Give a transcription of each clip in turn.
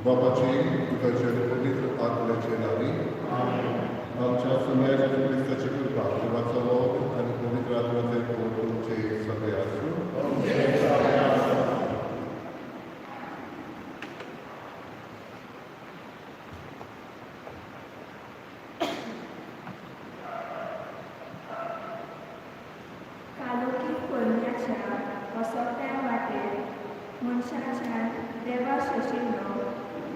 बापाचे तुझ्या पवित्र आत्म्याचे नावे आमच्या सुन्याच्या ख्रिस्ताची कृपा देवाचा ओघ आणि पवित्र आत्म्याचे ओघ तुमचे सगळे असो. कालोखी करण्याच्या वसोट्या वाटेर मनशाच्या देवा शशिनो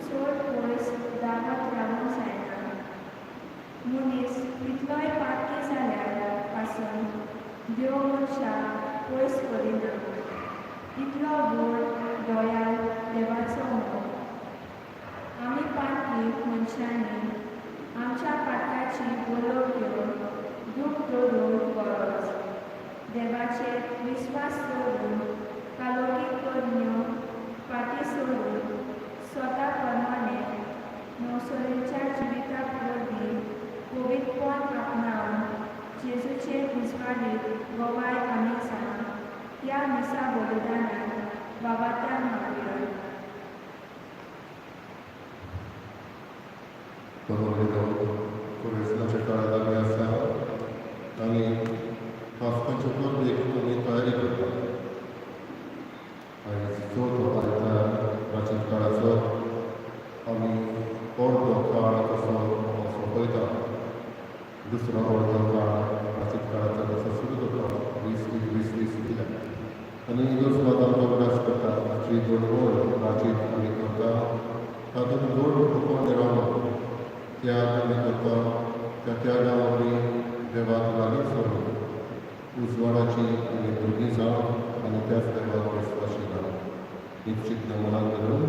चड पयस दावात रावूंक जायना. मनीस कितलोय पातकी जाल्यार पासून देव मनशाक पयस करिना. इतलो व्हड दोयाल देवाचो मोग. आमी पातकी मनशांनी आमच्या पातकाची बरोब घेवन दूख दवरून गरज. देवाचेर विस्वास दवरून कालोखी करण्यो फाटीं सोडून स्वता प्रमाणे नवसोरेच्या जिविताक वरवीं पवित्रपण आपणावन जेजूचेर विस्वाडीत गोवाय आमी जावन त्या मिसा बलिदानाक वावात्या मागयो. कोरोनाच्या काळात आमी आसा आनी पास्काच्या परबेक आमी तयारी करता. आयज चवथो आयतार प्राचीन काळाचो आमी अर्दो काळ कसो सोंपयता. दुसरो अर्दो काळ प्राचीन काळाचो कसो सुरू जाता 20 दीस दिल्यात आनी दुसरो आमचो अभ्यास करता. जी दोन प्राचीन आमी करता तातूंत दोन रुपान रावप त्याग आमी करता. त्या त्यागा वरवीं देवाक लागीं सरून उजवाडाची आमी भुरगीं जावप आनी त्याच देवाक विस्वासी जावप. निश्चित मनान धरून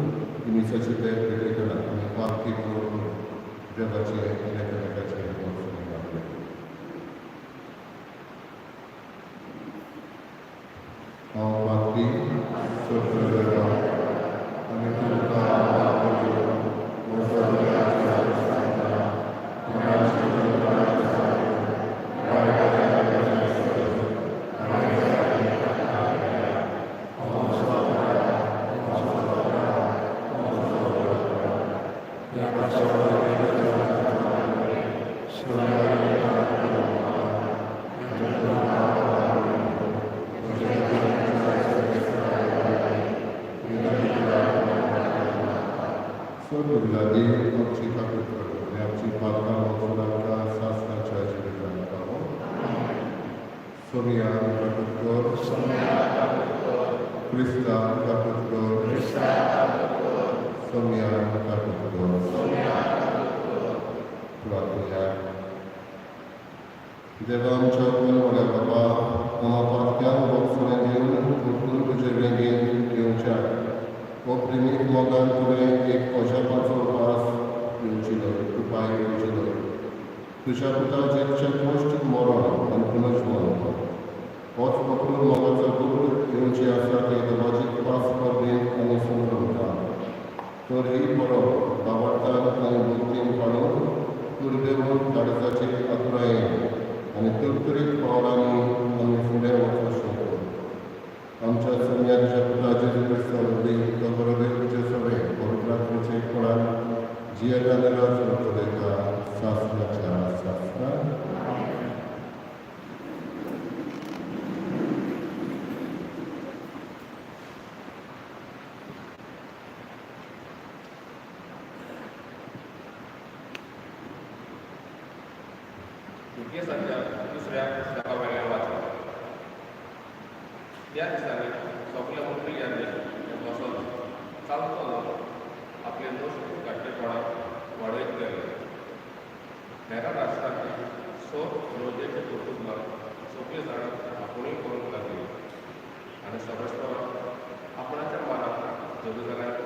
इमिसाची तें भेटेकडेन आमी पातकी करून देवाचे एकामेकाचे वचून लागले. हांव पातकी सगळ्या आनी तुमकां Sorry, आमची ताकद करतो आमची पातकां वचून शास्त्राच्या जिवितांत पावो. सोमिया ताकद कर, क्रिस्ता ताकद कर, सोमिया ताकद कर. प्रार्थना. देवा आमच्या कोलवड्या बाबा आम्हा पातक्यान वचून घेवन भरपूर तुजे वेगेन येवच्या. हो प्रेमीक मोगान तुवें एक अजापाचो वास दिवचिलो, उपाय दिवचिलो. तुज्या पुता जेच्या गोश्ट मरण आनी पुनर्जन्म होच पकडून मोगाचो दूर येवची आसा ते देवाची पास परबेन आनी संभ्रमता. तर ही परब आवडटान आनी बुद्दीन काडून कुर्देवून काळजाचे आतुरायेन आनी तरतरीत पावलांनी आमी फुडें वचूंक शकतो. आमच्या सोम्याच्या पुता जेजू क्रिस्ता वरवीं तो बरोबरचे सगळे पवित्रात्मेचे कोणान जियेताले राज करतलेका शास्त्राच्या शास्त्रान. दुसऱ्या पुस्तका वेगळ्या वाचलं. त्या दिसांनी सगळे मंत्री यांनी बसून चालतो आपले दोष काटेपणाक वाडयत गेले. हेरा राष्ट्रांनी रोजेचे कुटुंबाक सगळे जाण आपुणूय करूंक लागली आनी सर्वेस्पराक आपणाच्या मानाक जेरुसलेमांत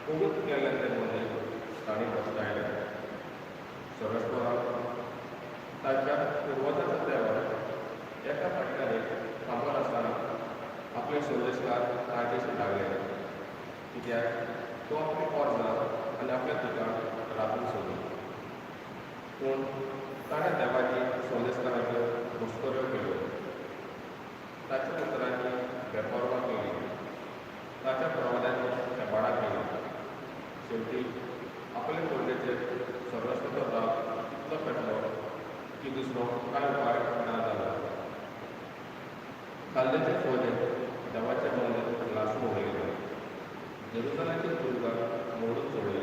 पवित्र केल्ले ते मध्ये तांणी बसतायले. सर्वेस्पराक ताच्या पूर्वजाच्या देवाक एका फाटल्यान कामार आसतना आपले संदेशकार काळजेशी लागले. कित्याक तो आपली पोरजां आनी आपल्या दुकान राखूंक सोदलो. पूण ताणें देवाची संदेशकाराच्यो घुसखोऱ्यो केल्यो. ताच्या पुत्रांनी बेपरवा केली. ताच्या प्रवाद्यांनी हेपाडा केली. शेवटी दुसरो कांय उपाय ना जालो. काल्ल्याचे फळे देवाच्या मंदिरात लासून उडयले. जेरुसलेमाचे दुर्गां मोडून सोडले.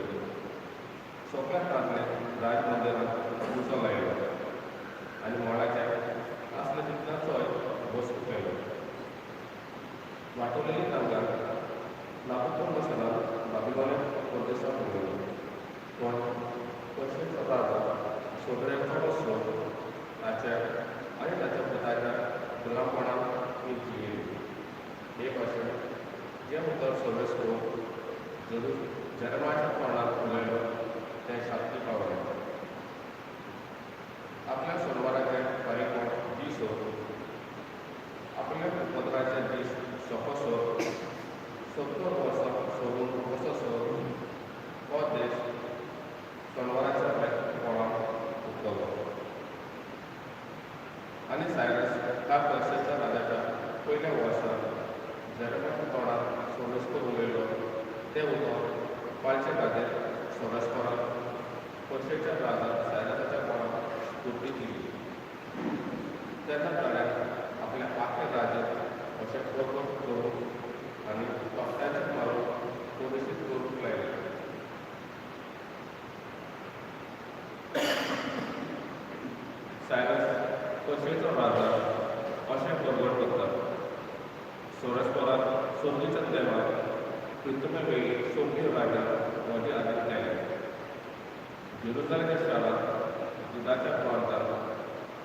सोंप्या रातले राज मंदिरांत उजो लायलो आनी मोडाचे असले तितल्या चोय बसू केलो. वाटोलेली नांगां नाबुकदनेस्सरान बाबिलोनाक परदेसांत उडयलो. पूण पर्शियेचो राजा सोदऱ्यांचो वस्सो ताच्या आनी ताच्या पुताच्या गुलामपणान ती जियेली. हे भाशेन जे उतर सर्वेस करून जेरेमाच्या तोंडार उलयलो तें सारकें पावलें. आपल्या सोनवाराचे फारीकपण दीस आपल्या पत्राचे दीस सोंपोसो 70 वर्सां सोडून वचोसो हो देश सोनवाराच्या पोळान उरतलो. आनी सायरस ह्या पर्शियेच्या राजाच्या पयल्या वर्सा जेरेमाच्या तोंडार सोडस्कर उलयलो तें उतर फालचे खातीर सोडस्करान पर्शियेच्या राजा सायरसाच्या पोळान स्फूर्ती दिली. तेन्ना ताणें आपल्या आख्या राज्यात अशें प्रकट करून आनी पक्षाचे मारून पुरशीत करूंक लायलें. सायरस पर्शियेचो राजा अशें प्रकट करता. सोडस्करान सोबीच्या देवाक पृथ्वीवेळी सोबी राज्यात म्हजे आदीत केलें. जेरुसलेम शारांत युदाच्या प्रांतांत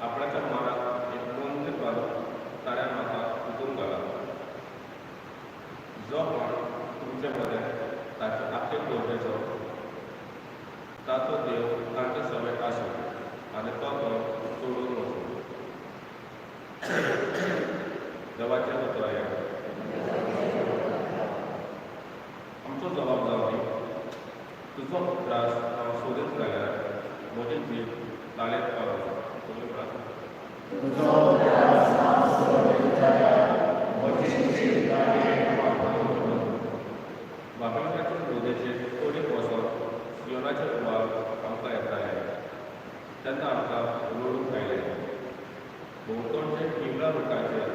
आपणाच्या मानाक एक मंदीर बांदून ताऱ्या म्हाका उजून घाला. जो कोण तुमचे मदें ताचे आख्खे गरजेचो ताचो देव तांचे समेत आसूं आनी तो सोडून वचूं. देवाचें उतर आमचो जबाब जावं तुजो त्रास हांव सोदीत जाल्यार म्हजी जीव ताळेंत पावना. तुमी बाबिलोनाचे रोदेचेर तोडीक वचोन सियोनाचे वाल आमकां येताले तेन्ना आमकां रडूंक आयलें. भोंवतणचे हिमला रुखाचेर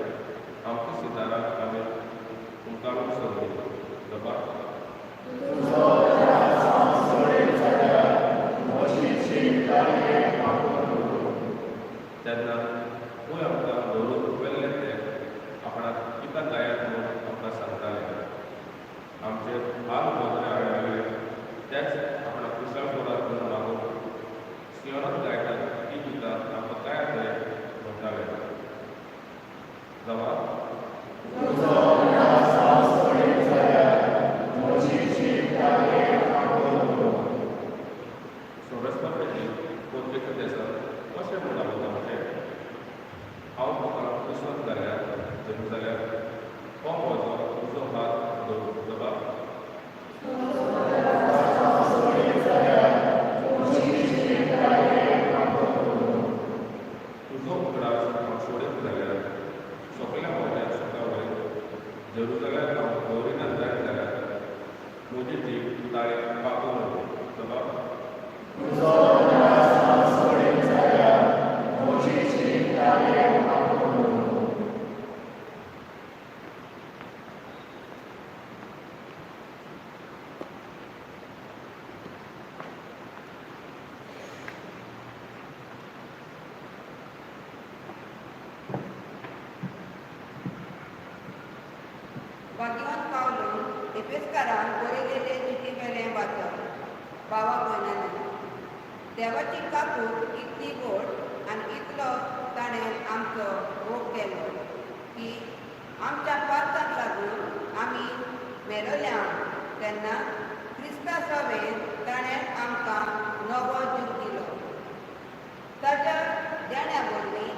आमची सितारां आमी उंकाळून सोडली. बाबा तेन्ना खूंय आमकां दवरून वेल्ले ते आपणाक कित्याक गायात म्हूण आमकां सांगताले. आमचे हाल मोदरे आडले तेच आपणाक कुशळ कोरात म्हणून मागून सियोनांत गायतात ती गितां आमकां काय जाय म्हणटाले. जावा सोडस्कराची पोर्तुगेज देशांत कशें म्हणटालो तांचे हांव तुका विश्वास जाल्यार जेरुसलेम हो म्हजो तुजो हात दवर. बाबा तुजो उगडास हांव सोडीत जाल्यार सगळ्या म्हज्या सुखा वयर जेरुसलेम हांव दवरिना जायत जाल्यार म्हजी जीव ताळें पाकून वतली. बाबा वागिवान पावलो एफेसकारांक बरयलेले चिठ्ठीवेलें वाचप. भावा भयणांनी, देवाची काकूट इतली गोड आनी इतलो ताणें आमचो भोग केलो की आमच्या पार्थाक लागून आमी मेरल्या तेन्ना क्रिस्ता सभेन ताणें आमकां नवो जीव दिलो. ताच्या देण्या वरवीं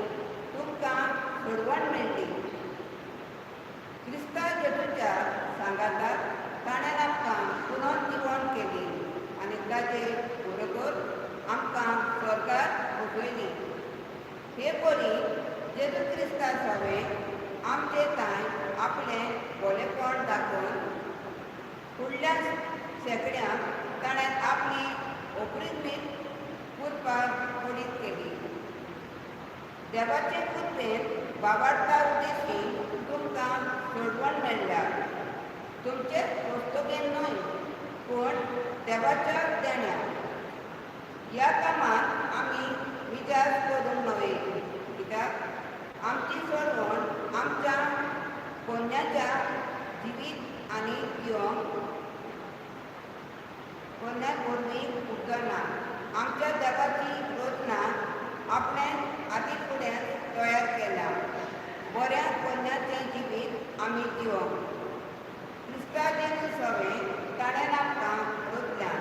तुमकां घडवण मेळ्ळी. क्रिस्ता जेजूच्या सांगाताक ताणें आमकां पुनर्जीवन केली आनी ताचे बरोबर आमकां स्वर्गांत बसयली. हे परी जेजू क्रिस्ता सभेक आमचे तांय आपलें भलेपण दाखोवन फुडल्या शेंकड्यांक ताणें आपली ओपरीत मीत पुरपाक पडीत केली. देवाचे कृपेन बाबाडटा उद्देशी तुमकां सोडवण मेळ्ळा. तुमचे वस्तुगेन न्हय, पूण देवाच्या देण्या. ह्या कामात आमी विजास करूंक नवे, कित्याक आमची सोडवण आमच्या कोन्याच्या जिवीत आनी जिवंक कोन्या वरवीं उगना. आमच्या देवाची योजना आपणें आदी फुडें तयार केल्या. बऱ्या कोन्याचें जिवीत आमी जिवंक. क्रिस्ताचें सवें ताणें आमकां रुजल्यान.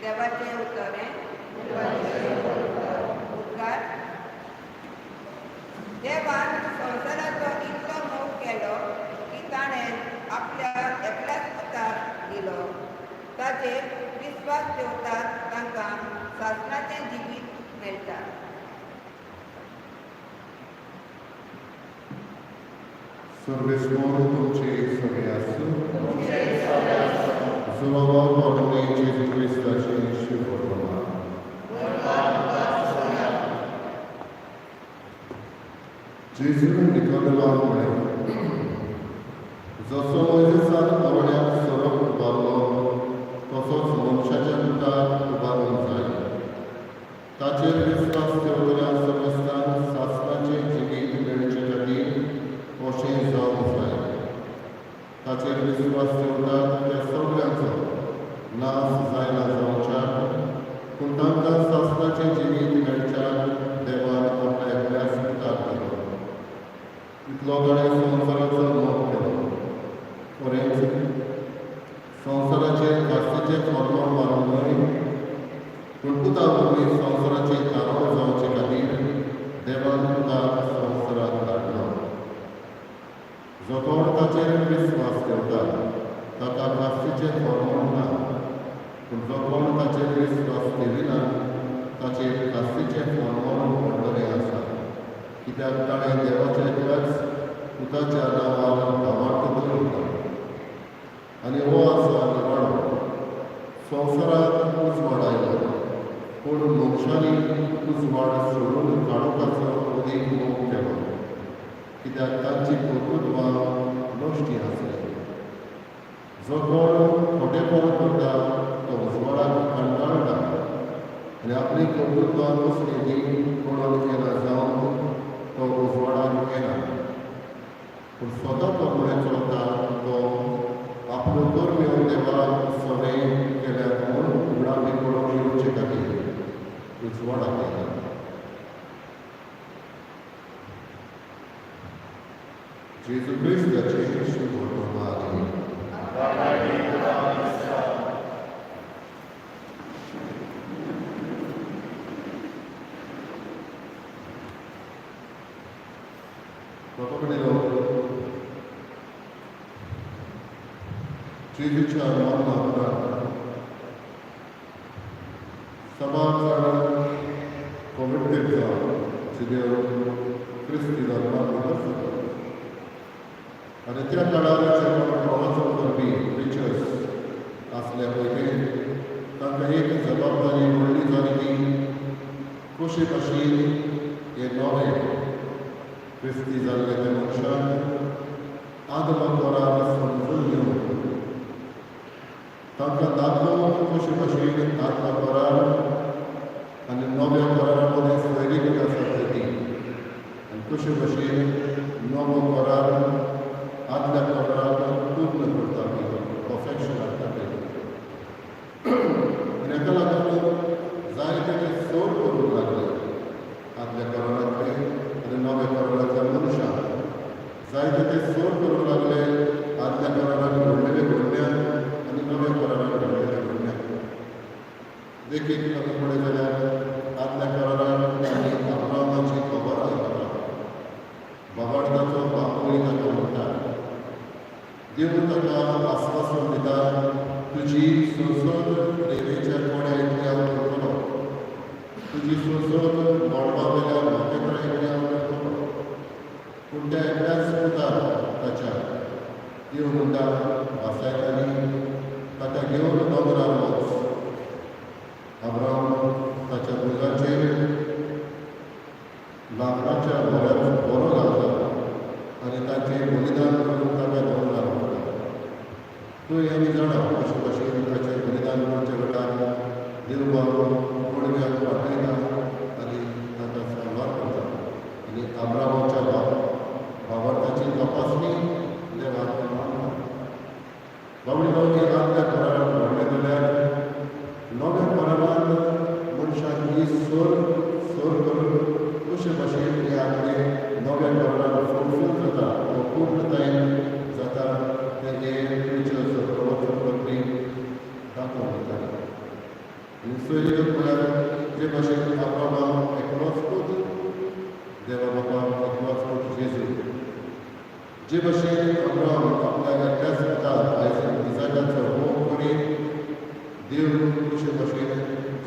देवाचें उतरें उद्गार. देवान संवसाराचो इतलो मोग केलो की ताणें आपल्या एकल्याच पुताक दिलो. ताचेर विस्वास ठेवतात तांकां सासणाचें जिवीत मेळटा. सर्वेस्वर तुमचे सगळे आसूं. जवळ पडणे जेजू क्रिस्ताचे शिवोर्मा. जेजून निकोदेमाक म्हळें, जसो मोइजेसान अरण्यात सरप उबारलो तसोच मनशाच्या पुताक उबारूंक जाय. ताचेर विस्वास ठेवतल्या सर्वेस्तांक सासणाचें जिवीत मेळचे खातीर अशें जावंक जाय. ताचेर विस्वास ठेवतात त्या सगळ्यांचो नाश जायना जावच्याक, पूण तांकां सासणाचें जिवीत मेळच्याक देवान आपल्या एकल्याच पुताक दिलो. इतलो ताणें संवसाराचो मोग केलो. खरेंच संवसाराचे खास्तीचे फर्माण मारूंक न्हय, पूण पुता वरवीं संवसाराचें कारण जावचे खातीर देवान पुताक संवसारांत धाडलो. जो कोण ताचेर विस्वास ठेवता ताका खास्तीचे फर्माण ना, पूण जो कोण ताचेर विस्वास ठेविना ताचेर खास्तीचे फर्माण पडलेलें आसा. कित्याक ताणें देवाच्या एकल्याच पुताच्या नांवार भावार्थ दवरला. आनी हो आसा निवाडो. संवसारांत उजवाड आयलो, पूण मनशांनी उजवाड सोडून काडोवपाचो अदीक मोग केलो, कित्याक तांची कर्तृत्वां नश्टी आसली. जो कोण खोटेपण करता तो उजवाडाक कंटाळटा आनी आपली कर्तृत्वां कसलीं कोणाक केला जावन तो उजवाडाक येना. पूण स्वता प्रमाणे चलता तो आपलो कर्म देवाक सवें केल्यात म्हूण उगडापी पडोवंक येवचे खातीर उजवाडाक येता. जेजू क्रिस्ताचे शिवोर्मा. जेजूच्या मरणा उपरांत सभा चड कोविड जावन देव क्रिस्ती धर्माक भितर सरलो. आनी त्या काळार जे कोण प्रवचन करपी प्रिचर्स आसले पळय तांकां एक जबाबदारी व्हडली जाली की कशे भाशेन हे नवे क्रिस्ती जाल्ले ते मनशाक आदमांतरान समजून घेवन तांकां दाखोवन कशे भाशेन आदल्या करार आनी नव्या करारा मदें सोयरीक आसा ती आनी कशे भाशेन नवो करार आदल्या कराराक पूर्ण करता परफेक्शन हाडटा ते. आनी हेका लागून जायते ते सोड करूंक लागले आदल्या करारांतले आनी नव्या करारांतल्या मनशांक. जायते ते सोड करूंक लागले आदल्या कराराक घडलेले घडण्याक आनी नव्या कराराक घडलेले घडण्याक. देखीक आमी पळयत जाल्यार आदल्या कराराक आमी अब्राहमाची खबर आयकता. बाबाडताचो बापूय ताका म्हणटा, देव ताका आस्वासन दिता, तुजी सोसत रेवेच्या कोड्या इतली हांव करतलो, तुजी सोसत मोडपा वेल्या मोटेपणा इतली हांव करतलो. पूण त्या एकल्याच पुताक ताच्या देव म्हणटा वासायतानी ताका घेवन दोंगरार वच. अब्राहम ताच्या भुजाचेर रानाच्या बऱ्याच बरो घालता आनी ताचें बलिदान करून ताका दोन घालता. तुवें आमी जाणा अशे भाशेन ताचें बलिदान करचे वेळार देव बाब पडव्याक पाठयता आनी ताका सांबार करता आनी आब्रामाच्या भावार्थाची तपासणी देवाक मानता. बावडीनो ही आदल्या करारांत घडलें जाल्यार नव्या करारांत मनशाक ही सोर करून कशे भाशेन हे आदले नव्या करारांत फुलफील जाता वा पूर्णतायेन जाता तें हे क्रिचर्स प्रवचन करपी दाखोवन दिता. आनी सोयरीक म्हळ्यार जे भाशेन आब्रामाक एकलोच पूत देवा बापाक एकलोच पूत जेजू, जे भाशेन अब्राहम आपल्या एकट्याच पुताक आयज इसाकाचो होम करीत देव कशे भाशेन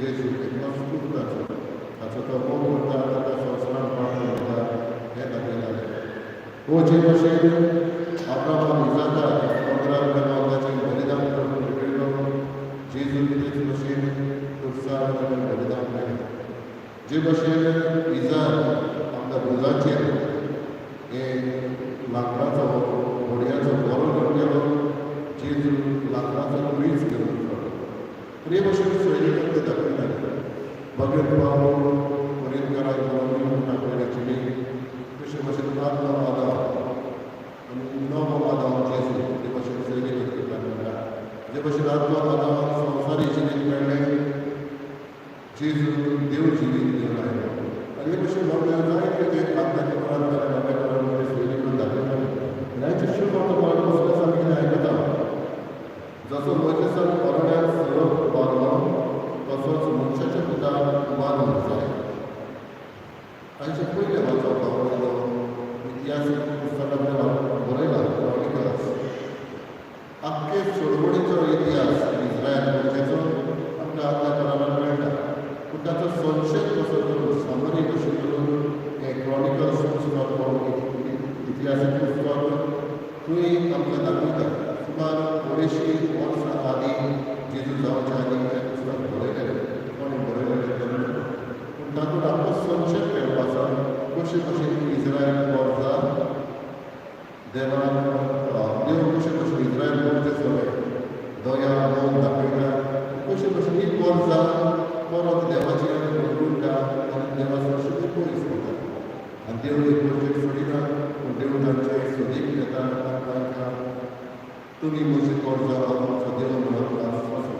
जेजू एकलोच पूत ताचो तो होम करता ताका संवसारांत पावोवन दिता हें दाखयलां. हो जे भाशेन अब्राहम इसाकाक 15 वर्साचेर बलिदान करून भेटयलो, जेजू तेच भाशेन क्रुसार बलिदान केलें. जे भाशेन इसाक आपल्या भुजाचेर हे लांकडाचो घोडयाचो बरो घेवन गेलो, जेजू लांकडाचो कुडीच घेवन गेलो. हे भाशेन सोयरीक ते दाखयताले. भगत बाबू परिणकाराक बरोवन टाकलेल्याची कशे भाशेन आदलो आदाम आनी नवो आदाम जेजू हे भाशेन सोयरीक करता. जे भाशेन आदलो आदाम संवसारी जिवीत मेळ्ळें, जेजू देव जिवीत घेवन आयलो. आनी हे भाशेन बाबड्या जायते जे आदल्या करारांत जाले नव्या करारांत सोयरीक करून दाखयताले. ह्याचे शुभ तुम्हाला कसलें कितें आयकता. जसो मोइसेसान परड्याक सोडप मारलो तसोच मनशाच्या पुताक मारूंक जाय. तांचे पयले वाचप आवडलो इतिहास पुस्तकांतले बरयला क्रॉनिकल्स. आख्खे सोडवणीचो इतिहास इस्रायल गोंयचो आमकां आदल्या करारांत मेळटा. पूण ताचो संक्षेप कसो करून समरी कशी करून हें क्रॉनिकल्स पुस्तक इतिहासीक पुस्तक थंय आमकां दाखयता. सुमार 250 वर्सां आदीं जेजू जावच्या आदीं हें पुस्तक बरयलें, कोणी बरयलें तेन्ना. पूण तातूंत आमकां संक्षेप मेळपा आसा कशे भाशेन इस्रायल वर्सा देवान देव कशे भाशेन इस्रायल गोंयचे सगळे दया मोग दाखयता. कशे भाशेन ही वर्सां परत देवाचेर भरभुंयता आनी देवाचो शुभ पयस करता. आनी देव एक गोंयचेर सोडिना, पूण देव तांचे सोदीक घेता आनी तांकां तुमी म्हजी कर्जां आमचो देव म्हणून आस्वासन.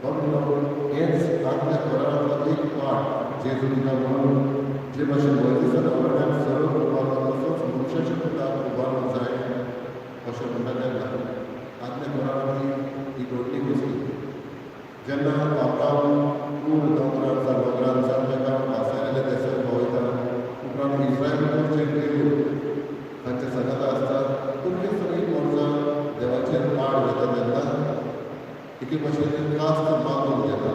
म्हणून हेंच आदल्या करारांतलो एक पाठ जेजू दिता. म्हणून जे भाशेन मोइसेसान परड्याक सोडप उबारलो तसोच मनशाच्या पुताक उबारूंक जाय अशें म्हणटा तेन्ना आदल्या करारांतली ही घडली गोश्ट. जेन्ना अब्राहम कूड दोंगरार ताका भासायलेले देशांत भोंवयता, उपरांत इस्रायल गोंयचेर देव तांचे सगळ्यांत आसता. पूण हीं सगळीं वर्सां देवाचेर पाड घेता तेन्ना एके भाशेन कास्त मागून घेता.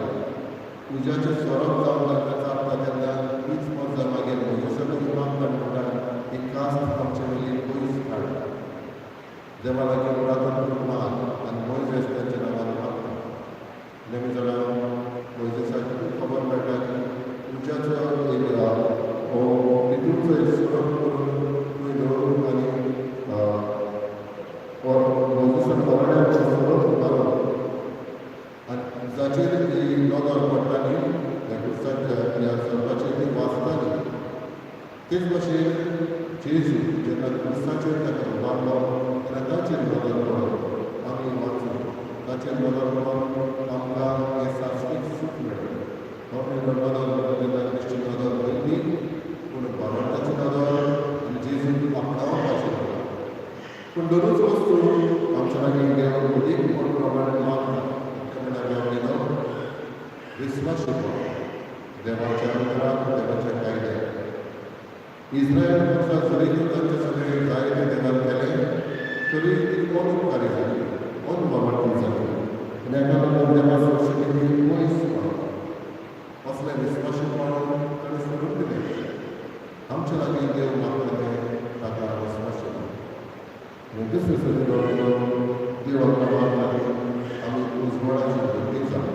उज्याचें स्वरूप जावन तांकां चाबता तेन्ना हीच वर्सां मागीर मोइसेसानूच मागता म्हणटा ही कास्त आमचे वयली पयस काड. देवा लागीं प्रार्थना करून माग आनी मोइसेस तांच्या नांवान मागता. नेमी जाल्यार मोइसेसाक खबर मेळटा की उज्याचो हितूंचो एक स्वरूप करून थंय दवरून आनी मोइसेसान परड्याक स्वरूप मारलो आनी जाचेर ही नदर पडटाली ह्या स्वरूपाचेर ती वाचताली. तेच भाशेन जेजू जेन्ना क्रुसाचेर ताका उबारलो तेन्ना ताचेर नदर पडप आमी वाचूं. ताचेर नदर पडप आमकां हें शास्त्रीक सूख मेळ्ळें. नदर तेन्ना क्रिश्चन नदर पयली, पूण भावार्थाची नदर आनी जेजू आपणावपाची नदर. पूण दोनूच वस्तू आमच्या लागीं देव अदीक म्हण प्रमाणे मागता. विस्वास देवाच्या उतराक देवाच्या कायद्याक. इस्रायल वर्सां जरी तांचे सगळे जायते देवान केले तरी ती अनउपकारी जाली, अनबावटी जाली. आनी हाका लागून देवा संस्कृती पयस पडप. असले विस्वासीपण ताणें सोडून दिलें. आमचे लागीं देव मागता तें ताका विस्वास दुसरे देवा प्रमाण आमी उजवाडाची भक्ती जाता.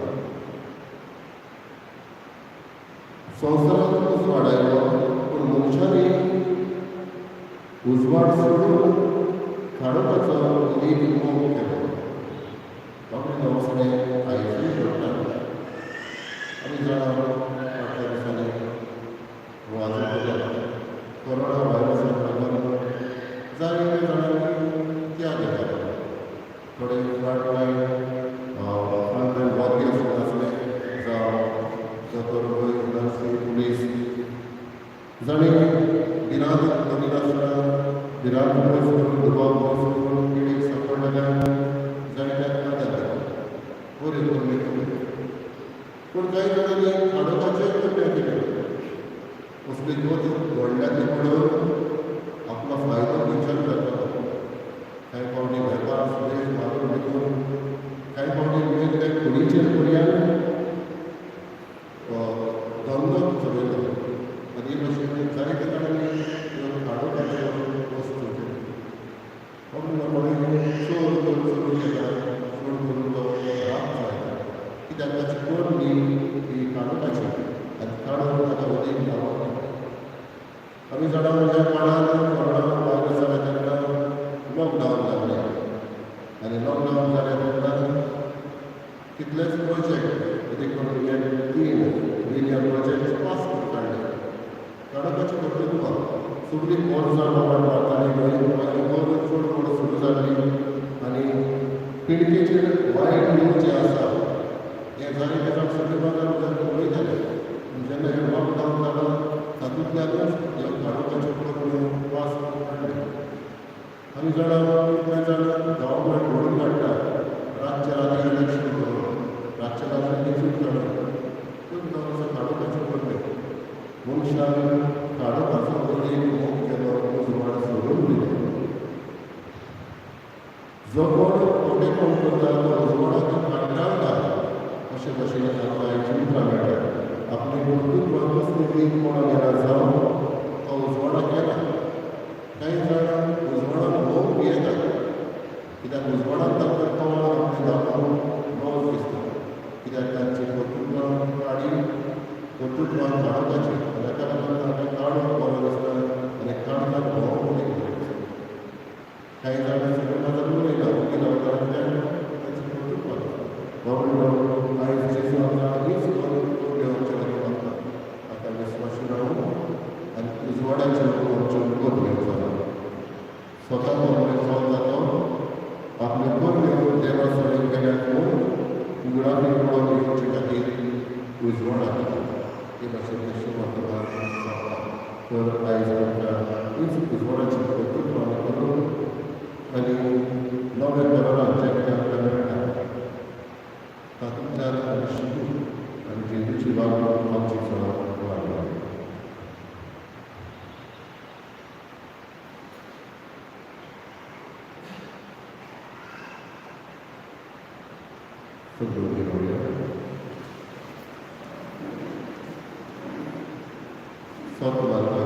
संवसारांत उजवाड आयलो पूण मनशांनी उजवाड सोडून काडोवपाचो एक मोग केलो. बाबडे नवसणे आयजूय जोडटा. आमी जाणा फाटल्या दिसांनी वाजत कोरोना व्हायरसाक लागून जायत्या जाणांनी त्याग केलो. थोडे फ्रंटलायन वॉरियर्स आसले जावं दोतोर नर्सी पुलीस जाणी भिरांत नवी नासतना भिरांत पयस करून दुबाव पयस करून पिडीक सांपडलेल्यान जायत्यांक मदत केली. बऱ्यो करून केल्यो. पूण कांय जाणांनी काडोवपाचें यत्न केले. असली गोत व्हडल्यांनी पळोवन आपलो फायदो विचार करता. कांय फावटी वेपार सुरेश मारून देखून कांय फावटी वेगवेगळ्या कुडीचेर पर्यान धंदो चलयलो. आनी हे भशेन जायत्या जाणांनी काडोवपाच्यो वस्तू केल्यो. कोणूय चोर करून चोरून घेता. चोर करून तो राग जायता. कित्याक ताची कोण ही काडोवपाची आनी काडून ताका उदीक लावप. आमी जाणा ह्या काळान कोरोना व्हायरस जाल्या तेन्ना लॉकडावन जाल्लें. आनी लॉकडावन जाल्या तेन्ना कितलेच प्रोजेक्ट देखीक करून 3 मिलियन प्रोजेक्ट पास करून काडले. काडोवपाचें कर्तव्य सगळीं मोर्चां बाबा मारतालीं आनी मोर चड व्हड सुरू जाल्ली. आनी पिडकेचेर वायट न्यूज जें आसा हें जालें तेका सगळे बाजार पळयताले. जेन्ना हें लॉकडावन जालो तातूंतल्यानूच ह्यो काडोवपाच्यो कर्तव्य पास करून काडले. आमी जाणा कितले जाण गव्हर्मेंट घडोवन काडटा. रातच्या राती इलेक्शन करून रातच्या राती डिफीट काडून पूण तो काडोवपाचो कर्तव्य. मनशान काडोवपाचो एक मोग केलो. उजवाड सोडून दिलो. जो कोण खोटेपण करता तो उजवाडाक कंटाळटा. अशे भशेन आमकां आयची मेळटा. आपली कर्तृत्व कसली कोणा जावन तो उजवाडाक येना. कांय जाण उजवाडाक मोग बी येता. कित्याक उजवाडाक तांकां कमळ आपलें दाखोवन मोग दिसता. कित्याक तांची कर्तृत्व काडी कर्तृत्वान काडोवपाची. ताका लागून तांकां काडून बरो दिसता आनी काडटाक मोग बी दिसता. कांय जाण सगळे बाजार उलयता उगी लावता तांचें कर्तृत्व. बाबडो आयज जेजू आमकां हीच घेवचे लागता. ताका विस्वासून रावून आनी उजवाडाचेर वचून कर्तव्य जाला. स्वता परमेश्वर जातो आपले कर्तव्य देवा कडेन केल्याक म्हूण उगडापी पळोवन येवचे खातीर उजवाडाक येता. हे भाशेन वर्तमान जाता. तर आयज आमकां हीच उजवाडाची कर्तृत्व करून आनी नवे करोनाक जें आमकां मेळटा तातूंतल्यान आमी शिकून आनी जेजूची वागणूक आमची चलत वाडली. सगळ्यो घेवया. सत्वाचो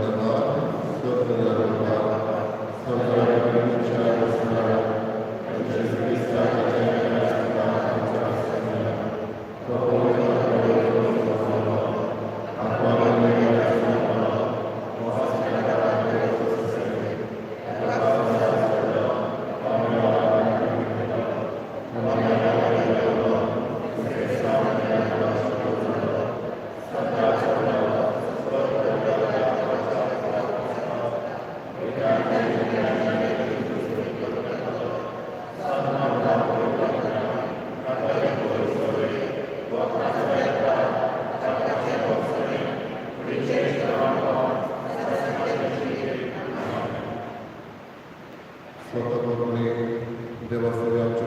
देवा सत्वाचो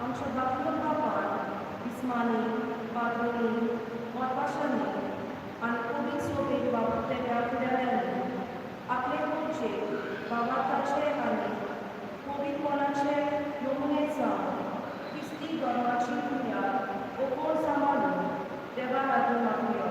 आमच्या बापूर बापान इस्मानी पाद्रोनी मोतवाशांनी आनी कोबीन सोबीत बापूर तेग्या फुडाऱ्यांनी आपले पुढचे भावार्थाचे आणि पवित्र मनाचे नमुने जावन ख्रिस्ती धर्माची बुनियाद ओकोळ सांबाळून देवा लागून मागूया.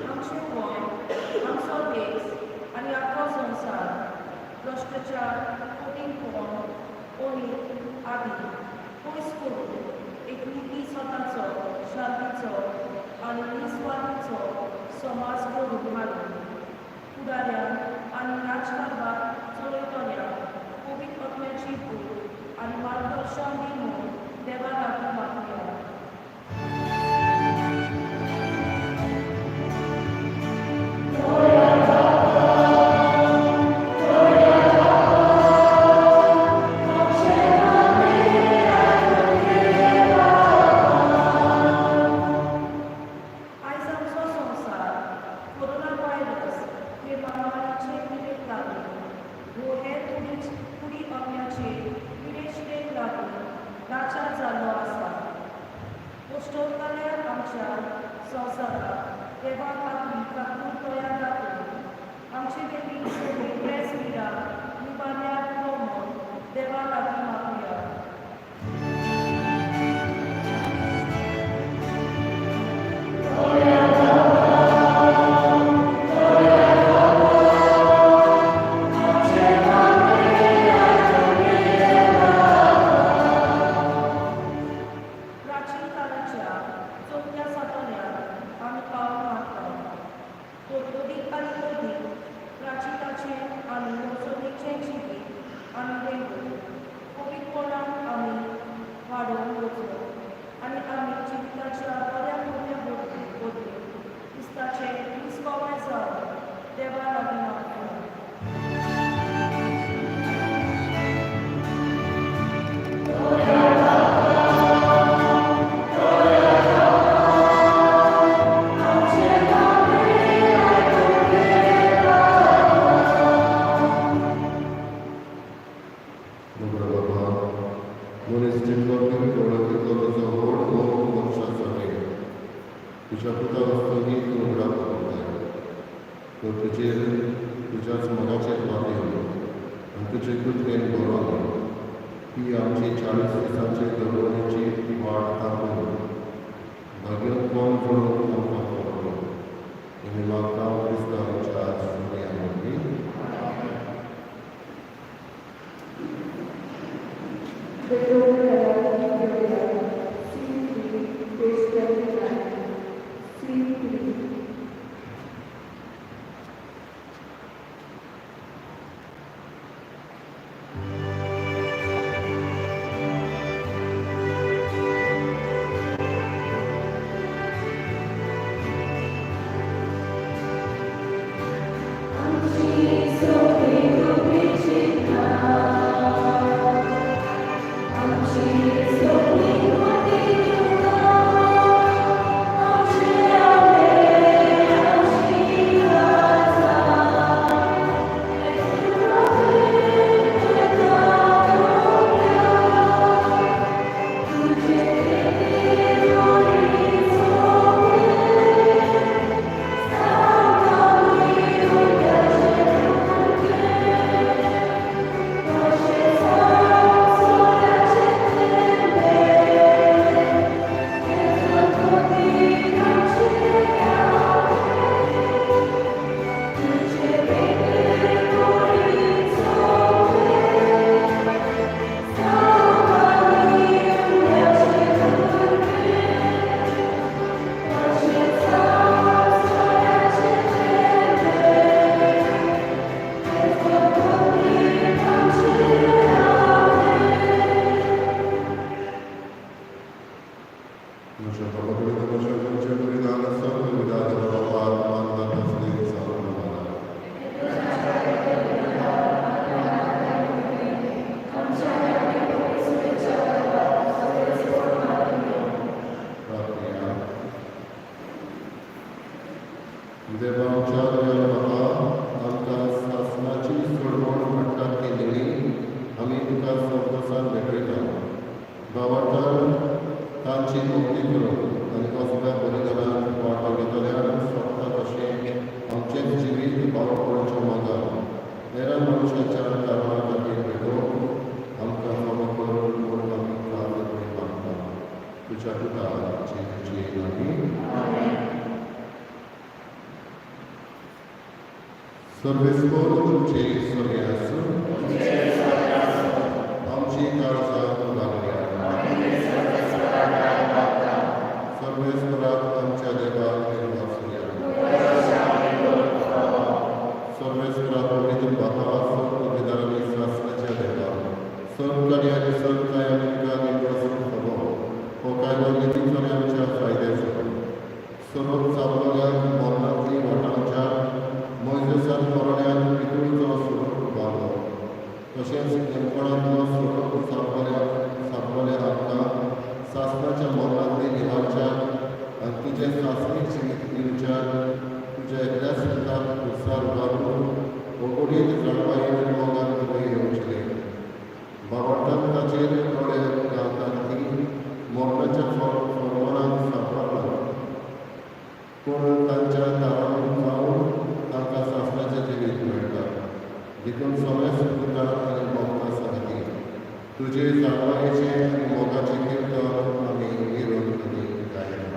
आमचे गोंय, आमचो देश आनी आख्खो संवसार भ्रश्टाचार, फटींगपण, ओनीत आदी पयस करून एक निती स्वताचो, शांतीचो आनी निस्वार्थीचो समाज घडोवन हाडून फुडाऱ्यांक आनी राजकारभार चलयतल्यांक पवित्र आत्म्याची भूक आनी मार्गदर्शन दी म्हूण देवा लागून मागूया. आयज आमचो संवसार कोरोना व्हायरस हे महामारीचे पिडेक लागून वो हेर कुडी अग्न्याचे पिडेक लागून नाचार जाल्लो आसा. पोस्टोवताल्या आमच्या संवसाराक देवाक आपली काकून तयार दाखोवन आमचे देखील सगळी प्रेस मिडिया निबाड्यार दवरून देवा लागीं मागुया. प्राचीन काळाच्या 4थ्या सातोल्यात आमी पावल मारता. अदीक आनी अदीक प्राचीनाचे आनी मोसमीचे जिवीत आमी वेगळो पवित्रपणान आमी वाडोवन वचलो आनी आमी जिविताच्या बऱ्या बदली क्रिस्ताचे विस्वास जावन देवा लागीं मागता. Dobra baba, मनीस जितलो कितलो तितलो तुजो व्हड मोग मोक्षाचो मेळ. तुज्या पुता वस्तूंनी तूं उगडाक पडटाय. तो तुजेर तुज्याच मोगाचेर वादेव आनी तुजे कुतकेन बरोवन ही आमची 40 दिसांची घडोवणेची वाट थांबून भाग्य कोण जोडून आमकां पडलो. आमी मागता क्रिस्तांवाच्या सुर्यामधी. I'm भावार्थान तांची मुक्ती करून आनी कसल्या बलिदानान वांटो घेतल्यान स्वता तशें आमचें जिवीत भाव पडचें मागा हेरां मनशाच्या कारणा खातीर भेटोवन आमकां फावो करून म्हूण आमी प्रार्थना करी मागता तुज्या पुताची सर्वेस्पोर तुमचे सगळ्यास आमची काळजां लागल्या सर्वेस्पराक आमच्या देवाक निर्वासुया सर्वेस्पराक पवित्र बाबा सर्व शास्त्राच्या देवा सर्व कार्यानी सर्व कायानिका निर्वासन हवो हो कायदो नितीचो आमच्या फायद्याचो सर्व चालवल्यांक मरणांतली वाटांच्या मोइजेसान मरण्यात पितूळचो स्वरूप बांदलो तशेंच नेमपणांतलो स्वरूप सांपले आमकां सासणाच्या मरणांतली निवारच्या आनी तुजें सासणीक जिवीत दिवच्या तुज्या एकल्याच पुताक उत्सार घालून ओगोडीत जळमायेन मोगान तुवें येवचें भावार्थान ताचेर दोळे घालतात ती मरणाच्या फॉर्मरान सांपडला पूण तांच्या दारांत जावन तांकां सासणाचें जिवीत मेळटा देखून सगळ्या सुखुता आनी भोगता सारकी तुजे जागवायेचें आनी मोगाचें किर्तन आमी निरोध आनी गायन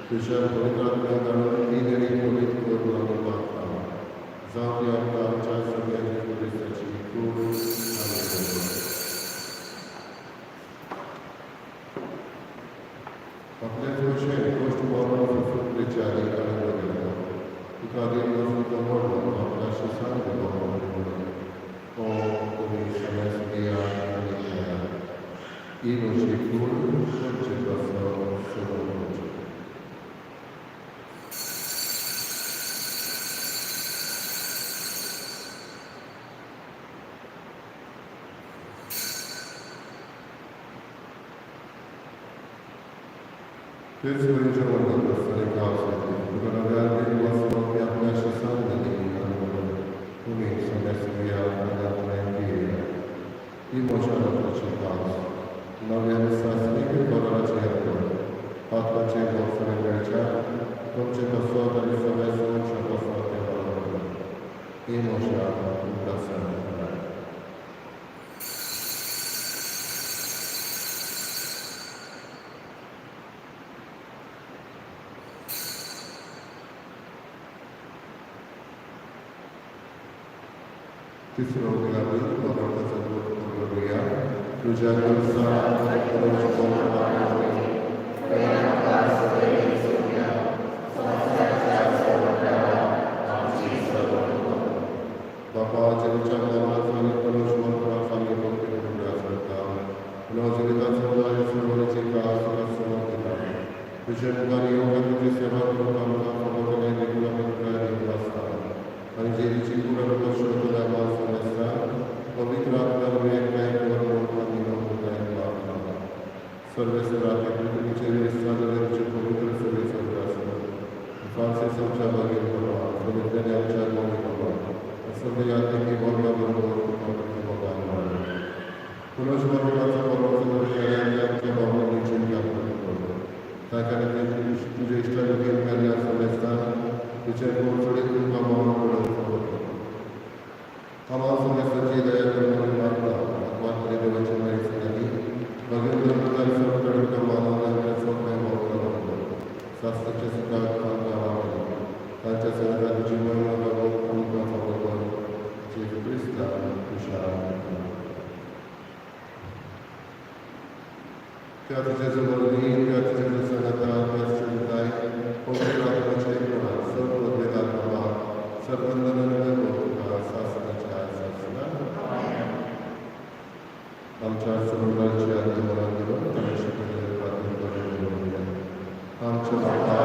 तुझ्या पवित्रात्म्याक घालून ती घडी पवित्र करून आमी मागता जावं ती आमकां आमच्या सगळ्यांच्या पुलिसाची खूब आपल्याच भशेन गोश्ट मरण विचारी आनंद घेता तुका देव वचून तो व्हडलो आपल्याशी सांग हो तुमी सगळ्या सुदिया आनी खेळा ही म्हजी खूण करचे कसो सोडून तेच वेळेच्या वर्गात असणारे गाव सांगते तुका नव्यान एक वचलो की आपल्याशी सांग जाली तुमी सगळ्या स्त्रिया आनी ही मोशाची पावस नव्यान सासणीक बरोराचे येतो पात्राचे भोगसरे मेळच्या तुमचे कसो तरी सगळे सोडचे कसो ते बरोबर ही मोशा तुमकां सांग तिसरो गुलाबी भगवंताचा दूत करूया तुझ्या बाबा जेच्या मरणाचो आनी कलश मंत्राचो आमी भक्ती करून आसता नवजिविताचो जाय सुरवणीची कास समोर दिता तुजे मुखार येवंक तुजी सेवा करूंक आमकां फावो केलें देखून आमी तुका दिवंक आसता आनी जेरीची पुरण शोधल्या आसता पवित्र आत्म्यान एकठांय करून आमी नवकाय मागता सर्वेस्पराक पृथ्वीचे इस्रायलाचे पवित्र सगळे सगळे आसता फ्रांसीस आमच्या बागेर पडवा पवित्रांनी आमच्या मौली पडवा सगळे यात्रेकी वर्गा बरोबर तुका मोगान वाडा पुनश भगवानाचो बरोवचो तरी आमच्या भावनांनी चिंता करता त्या खातीर तुजे इश्टागतीर मेल्ल्या सर्वेस्तान तुजे कोचडे तुमकां मौन पडत आम्हा सर्वेस्ताची दया करून मागता आत्मात्मने देवाची माहिती झाली भगवंत प्रकार सर्व तुका मानवल्या स्वप्न भोगता शास्त्राचे सुखात आमकां वावरली तांच्या सगळ्या जीवन आमकां फावो कर जेजू क्रिस्ता खुशाल त्याच जेजू बरोबरी त्याच जेजू संगता त्याच जेजुताय पवित्र आत्म्याचे गुणात सर्व वेदात बाबा सर्वंदन तुका शासनाच्या शासना आमच्या सर्वांची आत्मना देऊन आम्ही शिकलेले प्रार्थना करूया. आमच्या बाबा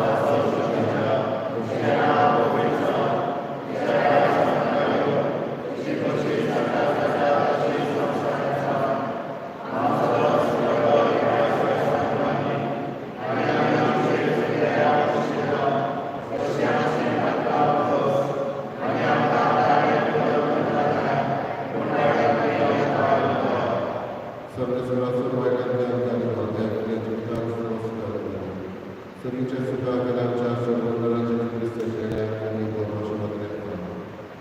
सरीच्या सुखागराच्या सर्वंदराच्या क्रिस्तच्या आणि गोपाशमात्रे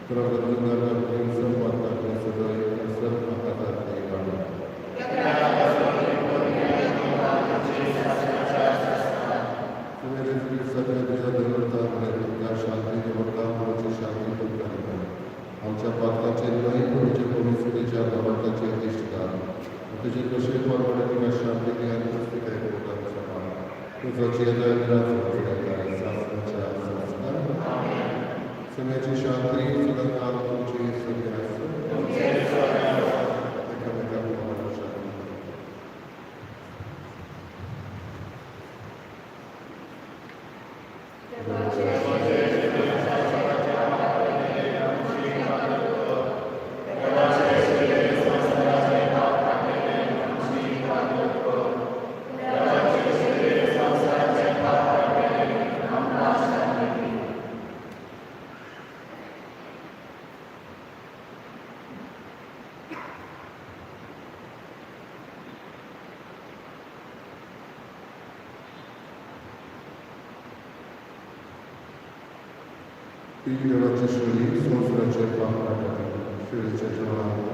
प्रगतींदर संपादकाचे सदैव सर्व हातात काढून तुम्ही सगळ्या तुझ्या देवता त्या शांती देवताची शांती तुमच्या आमच्या पात्राचे नाही तुमच्या पवित्रेच्या भगवंताचे इष्टदार तुझे कसे परवडे शांती ज्ञान पुस्तिक आहे पोटांचा तुझा चेहरा शासनाच्या सगळ्याची शांती सदा तुमची सगळ्या ती देवाची शैली संस्काराचे काम करतात शैलीच्या जेवणात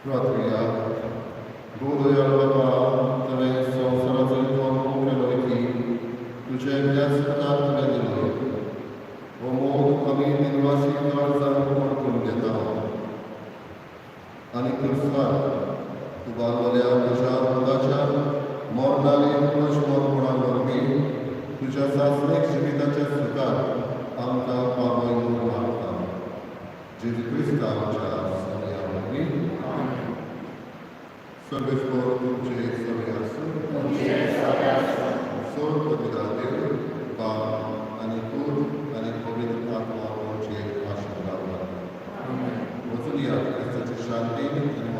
प्रार्थूया. गोदयाळ बाबा, तुवें संवसाराचो जल्म केलोय की तुजे एकल्याच पुताक तुवें दिलोय. हो मोग आमी दिनवासी काळजान परतून घेता आनी क्रिस्तान उबारलेल्या तुज्या पुताच्या मरणारी पुनश्मरपणा वरवीं तुज्या सासणेक जिविताच्या सुखांत आमकां पावय म्हणून मागता. जेजू क्रिस्तांच्या सगळ्या वरवीं सर्वेस्वर तुमचे सगळे आसूं. सोड पिता देव, बाप आनी पूत आनी पवित्र आत्मा तुमचे आशिर्वाद. वचून या क्रिस्ताची शांती